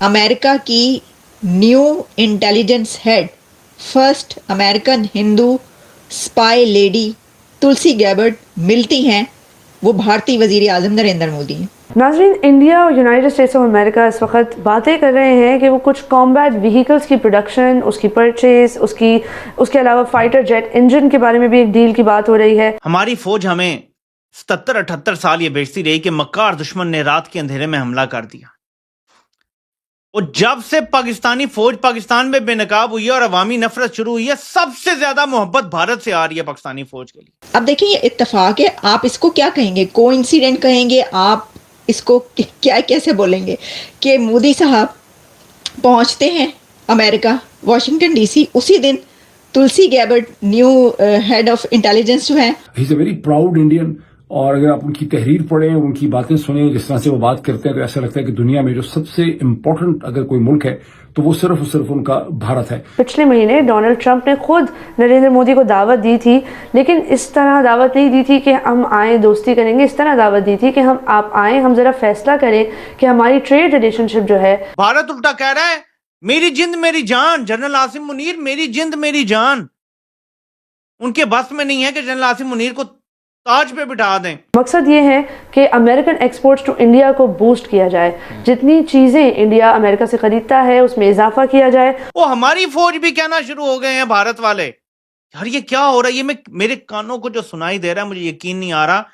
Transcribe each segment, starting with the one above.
America की new intelligence head, first American Hindu spy lady Tulsi Gabbard मिलती हैं, वो भारतीय वजीर आजम नरेंद्र मोदी हैं। नाज़रीन, इंडिया और यूनाइटेड स्टेट्स ऑफ अमेरिका इस वक्त बातें कर रहे हैं कि वो कुछ कॉम्बैट व्हीकल्स की प्रोडक्शन, उसकी परचेज, उसके अलावा फाइटर जेट इंजन के बारे में भी एक डील की बात हो रही है। हमारी फौज हमें 77-78 साल ये बेचती रही कि मक्कार दुश्मन ने रात के अंधेरे में हमला कर दिया, और जब से पाकिस्तानी फौज पाकिस्तान में बेनकाब हुई है और अवामी नफरत शुरू हुई है, सबसे ज्यादा मोहब्बत भारत से आ रही है पाकिस्तानी फौज के लिए। अब देखिए, ये इत्तेफाक है, आप इसको क्या कहेंगे? कोइंसिडेंट कहेंगे? आप इसको क्या कैसे बोलेंगे कि मोदी साहब पहुंचते हैं अमेरिका वाशिंगटन डीसी, उसी दिन तुलसी गैबर्ट न्यू हेड ऑफ इंटेलिजेंस जो है, he is a very proud Indian. और अगर आप उनकी तहरीर पढ़ें, उनकी बातें सुने, जिस तरह से वो बात करते हैं, तो ऐसा लगता है कि दुनिया में जो सबसे इम्पोर्टेंट अगर कोई मुल्क है तो वो सिर्फ और सिर्फ उनका भारत है। पिछले महीने डोनाल्ड ट्रंप ने खुद नरेंद्र मोदी को दावत दी थी, लेकिन इस तरह दावत नहीं दी थी कि हम आए दोस्ती करेंगे। इस तरह दावत दी थी कि आप आए, हम जरा फैसला करें कि हमारी ट्रेड रिलेशनशिप जो है। भारत उल्टा कह रहा है मेरी जिंद मेरी जान। जनरल आसिम मुनीर मेरी जिंद मेरी जान, उनके बस में नहीं है कि जनरल आसिम मुनीर को ताज पे बिठा दें। मकसद ये है कि अमेरिकन एक्सपोर्ट्स टू इंडिया को बूस्ट किया जाए, जितनी चीजें इंडिया अमेरिका से खरीदता है उसमें इजाफा किया जाए। वो हमारी फौज भी कहना शुरू हो गए हैं भारत वाले, यार ये क्या हो रहा है? ये मेरे कानों को जो सुनाई दे रहा है, मुझे यकीन नहीं आ रहा।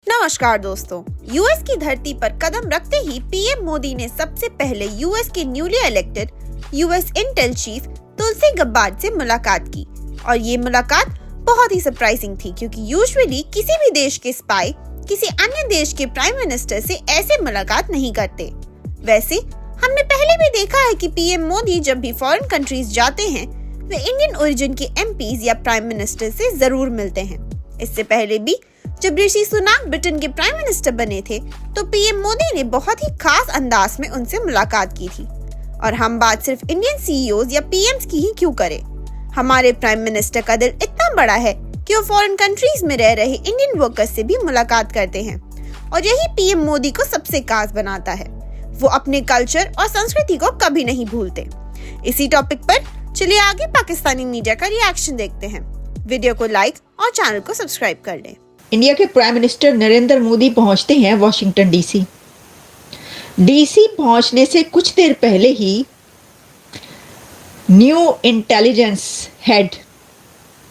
नमस्कार दोस्तों, यूएस की धरती पर कदम रखते ही पीएम मोदी ने सबसे पहले यूएस के newly elected US intel chief Tulsi Gabbard से मुलाकात की। और ये मुलाकात बहुत ही सरप्राइजिंग थी, क्योंकि यूजुअली किसी भी देश के स्पाई किसी अन्य देश के प्राइम मिनिस्टर से ऐसे मुलाकात नहीं करते। वैसे हमने पहले भी देखा है कि पीएम मोदी जब भी फॉरेन कंट्रीज जाते हैं, वे इंडियन ओरिजिन के एमपीज या प्राइम मिनिस्टर से जरूर मिलते हैं। इससे पहले भी जब ऋषि सुनाक ब्रिटेन के प्राइम मिनिस्टर बने थे, तो पीएम मोदी ने बहुत ही खास अंदाज में उनसे मुलाकात की थी। और हम बात सिर्फ इंडियन सीईओज या पीएम्स की ही क्यों करें, हमारे प्राइम मिनिस्टर का दिल इतना बड़ा है कि वो फॉरेन कंट्रीज में रह रहे इंडियन वर्कर्स से भी मुलाकात करते हैं। और यही पीएम मोदी को सबसे खास बनाता है, वो अपने कल्चर और संस्कृति को कभी नहीं भूलते। इसी टॉपिक पर चलिए आगे पाकिस्तानी मीडिया का रिएक्शन देखते हैं। वीडियो को लाइक और चैनल को सब्सक्राइब कर लें। इंडिया के प्राइम मिनिस्टर नरेंद्र मोदी पहुंचते हैं वाशिंगटन डीसी। डीसी पहुंचने से कुछ देर पहले ही new intelligence head,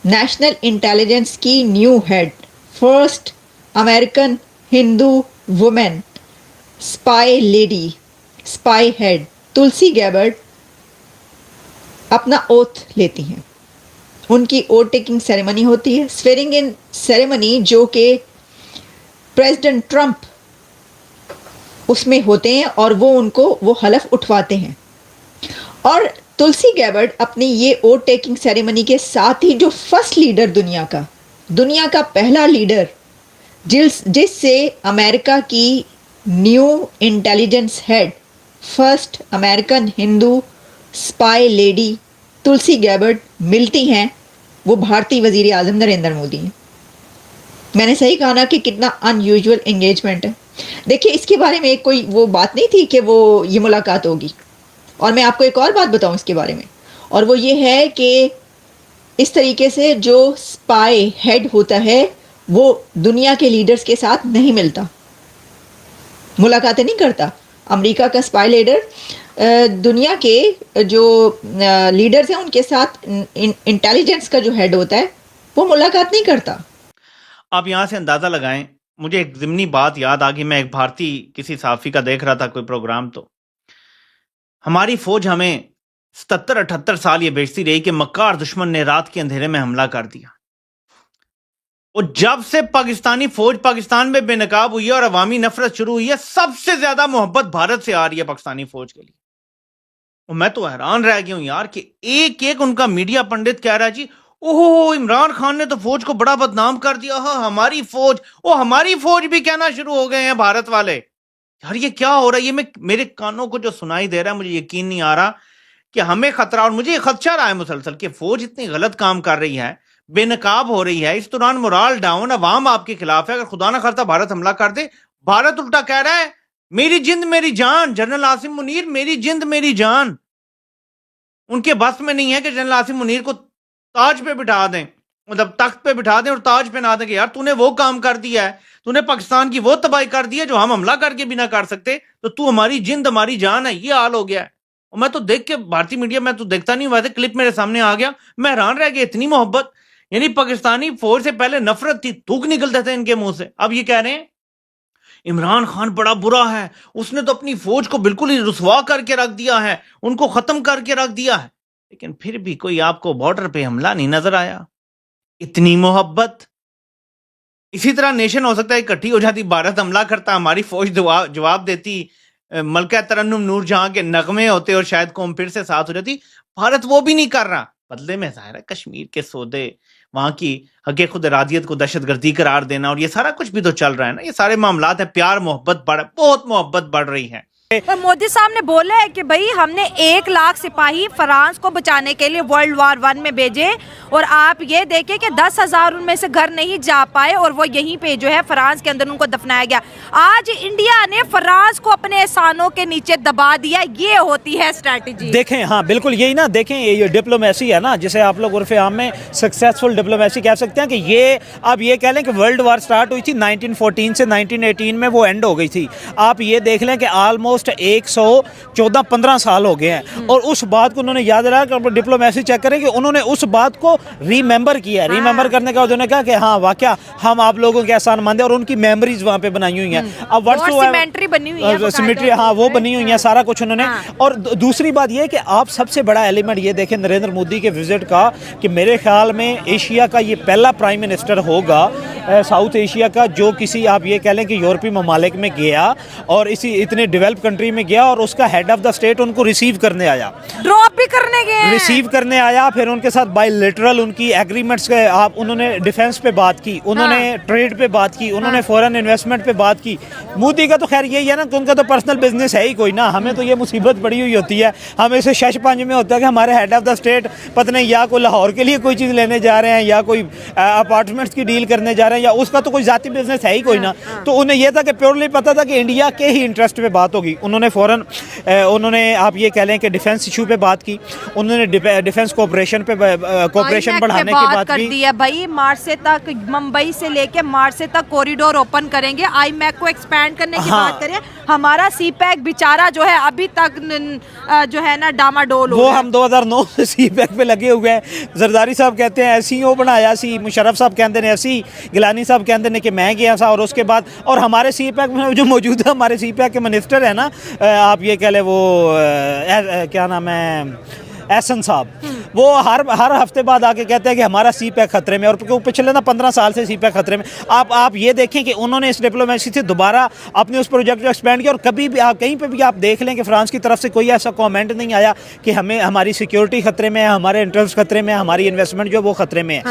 national intelligence की new head, first American Hindu women spy lady, spy head Tulsi Gabbard अपना ओथ लेती हैं। उनकी ओथ टेकिंग सेरेमनी होती है, स्वेरिंग इन सेरेमनी, जो कि प्रेसिडेंट ट्रंप उसमें होते हैं और वो हलफ उठवाते हैं। और तुलसी गैबर्ट अपनी ये ओथ टेकिंग सेरेमनी के साथ ही जो फर्स्ट लीडर दुनिया का पहला लीडर जिससे अमेरिका की new intelligence head, first American Hindu spy lady Tulsi Gabbard मिलती हैं, वो भारतीय वजीर आजम नरेंद्र मोदी हैं। मैंने सही कहा ना कि कितना अनयूजुअल एंगेजमेंट है। देखिए, इसके बारे में कोई वो बात नहीं थी कि वो ये मुलाकात होगी। और मैं आपको एक और बात बताऊं इसके बारे में, और वो ये है कि इस तरीके से जो स्पाई हेड होता है वो दुनिया के लीडर्स के साथ नहीं मिलता, मुलाकातें नहीं करता। अमेरिका का स्पाई लीडर दुनिया के जो लीडर्स हैं उनके साथ, इंटेलिजेंस का जो हेड होता है वो मुलाकात नहीं करता। आप यहाँ से अंदाजा लगाएं, मुझे एक ज़िमनी बात याद आ गई। मैं एक भारतीय किसी सहाफ़ी का देख रहा था कोई प्रोग्राम, तो हमारी फौज हमें 77-78 साल ये बेचती रही कि मक्कार दुश्मन ने रात के अंधेरे में हमला कर दिया, और जब से पाकिस्तानी फौज पाकिस्तान में बेनकाब हुई है और अवामी नफरत शुरू हुई है, सबसे ज्यादा मोहब्बत भारत से आ रही है पाकिस्तानी फौज के लिए। और मैं तो हैरान रह गया हूं यार कि एक एक उनका मीडिया पंडित कह रहा है, जी ओहो इमरान खान ने तो फौज को बड़ा बदनाम कर दिया, हमारी फौज भी कहना शुरू हो गए हैं भारत वाले। यार ये क्या हो रहा है? ये मेरे कानों को जो सुनाई दे रहा है, मुझे यकीन नहीं आ रहा कि हमें खतरा, और मुझे खदशा रहा है मुसलसल कि फौज इतनी गलत काम कर रही है, बेनकाब हो रही है, इस दौरान मोराल डाउन, अवाम आपके खिलाफ है। अगर खुदा ना करता भारत हमला कर दे, भारत उल्टा कह रहा है मेरी जिंद मेरी जान, जनरल आसिम मुनीर, मेरी जिंद मेरी जान। उनके बस में नहीं है कि जनरल आसिम मुनीर को ताज पे बिठा दें, मतलब तख्त पे बिठा दें और ताज पे ना दें कि यार तूने वो काम कर दिया है, तूने पाकिस्तान की वो तबाही कर दी है जो हम हमला करके भी ना कर सकते, तो तू हमारी जिंद हमारी जान है। ये हाल हो गया है। और मैं तो देख के भारतीय मीडिया में तो देखता नहीं, वैसे क्लिप मेरे सामने आ गया, मैं हैरान रह गया, इतनी मोहब्बत। यानी पाकिस्तानी फौज से पहले नफरत थी, थूक निकलते थे इनके मुंह से, अब ये कह रहे हैं इमरान खान बड़ा बुरा है, उसने तो अपनी फौज को बिल्कुल ही रुसवा करके रख दिया है, उनको खत्म करके रख दिया है। लेकिन फिर भी कोई आपको बॉर्डर पे हमला नहीं नजर आया। इतनी मोहब्बत। इसी तरह नेशन हो सकता है इकट्ठी हो जाती, भारत हमला करता, हमारी फौज जवाब देती, मलका तरन्नुम नूर जहां के नगमे होते और शायद कौम फिर से साथ हो जाती। भारत वो भी नहीं कर रहा। बदले में जाहिर है कश्मीर के सौदे, वहां की हक़े खुद इरादियत को दहशतगर्दी करार देना और ये सारा कुछ भी तो चल रहा है ना। ये सारे मामलात है, प्यार मोहब्बत बहुत मोहब्बत बढ़ रही है। पर मोदी साहब ने बोला है कि भाई हमने 1 लाख सिपाही फ्रांस को बचाने के लिए वर्ल्ड वार 1 में भेजे, और आप ये देखें कि 10,000 उनमें से घर नहीं जा पाए और वो यहीं पे जो है फ्रांस के अंदर उनको दफनाया गया। आज इंडिया ने फ्रांस को अपने एहसानों के नीचे दबा दिया। ये होती है स्ट्रैटेजी। देखें, हाँ बिल्कुल यही ना, देखें ये डिप्लोमेसी है ना, जिसे आप लोग उर्फ़े आम में सक्सेसफुल डिप्लोमेसी कह सकते हैं। कि ये आप ये कह लें कि वर्ल्ड वार स्टार्ट हुई थी 1914 से 1918 में वो एंड हो गई थी। आप ये देख लें कि ऑलमोस्ट 114-15 साल हो गए हैं, और उस बात को उन्होंने याद रखा। डिप्लोमेसी चेक करें कि उन्होंने उस बात को रिमेंबर किया। रिमेंबर करने का उन्होंने कहा कि हाँ वाकया हम आप लोगों के एहसान मंद हैं, और उनकी मेमोरीज वहाँ पे बनाई हुई हैं। अब सिमेट्री बनी हुई है, सिमेट्री, हाँ वो बनी हुई है, सारा कुछ उन्होंने। और दूसरी बात ये कि आप सबसे बड़ा एलिमेंट ये देखें नरेंद्र मोदी के विजिट का, कि मेरे ख्याल में एशिया का ये पहला प्राइम मिनिस्टर होगा साउथ एशिया का जो किसी आप ये कह लें कि यूरोपीय ममालिक में गया और इसी इतने डेवलप कंट्री में गया, और उसका हेड ऑफ द स्टेट उनको रिसीव करने आया, ड्रॉप भी करने गए, रिसीव करने आया। फिर उनके साथ बायलैटरल उनकी एग्रीमेंट्स के आप उन्होंने डिफेंस पे बात की, उन्होंने ट्रेड पे बात की, उन्होंने फॉरेन इन्वेस्टमेंट पे बात की। मोदी का तो खैर यही है ना कि उनका तो पर्सनल बिजनेस है ही कोई ना। हमें तो ये मुसीबत पड़ी हुई होती है, हमें से शश पंज में होता है कि हमारे हेड ऑफ द स्टेट पता नहीं या कोई लाहौर के लिए कोई चीज़ लेने जा रहे हैं, या कोई अपार्टमेंट्स की डील करने जा रहे हैं, या उसका तो कोई जाती बिजनेस है ही कोई ना। तो उन्हें यह था कि प्योरली पता था कि इंडिया के ही इंटरेस्ट पे बात होगी। उन्होंने फॉरेन उन्होंने आप ये कह लें कि डिफेंस इशू पे बात की, उन्होंने डिफेंस कोऑपरेशन पे कोऑपरेशन बढ़ाने की बात की है। भाई मार्से तक, मुंबई से लेके मार्से तक कॉरिडोर ओपन करेंगे, आईमैक को एक्सपैंड करने की बात करें। हमारा सीपैक बेचारा जो है अभी तक जो है ना डामाडोल, वो हम 2009 से सीपैक पे लगे हुए हैं। जरदारी साहब कहते हैं ऐसी वो बनाया सी, मुशर्रफ साहब कहते हैं ऐसी, गिलानी साहब कहते हैं कि मैं गया था। और उसके बाद और हमारे सीपैक में जो मौजूद है हमारे सीपैक के मिनिस्टर है ना, आप ये कह लें वो क्या नाम है, एहसन साहब, वो हर हफ्ते बाद आके कहते हैं कि हमारा सीपैक खतरे में, और पिछले ना 15 साल से सीपैक खतरे में। आप ये देखें कि उन्होंने इस डिप्लोमेसी से दोबारा अपने उस प्रोजेक्ट को एक्सपेंड किया, और कभी भी आप कहीं पे भी आप देख लें कि फ्रांस की तरफ से कोई ऐसा कमेंट नहीं आया कि हमें हमारी सिक्योरिटी खतरे में है, हमारे इंटरेस्ट खतरे में है, हमारी इन्वेस्टमेंट जो वो खतरे में है।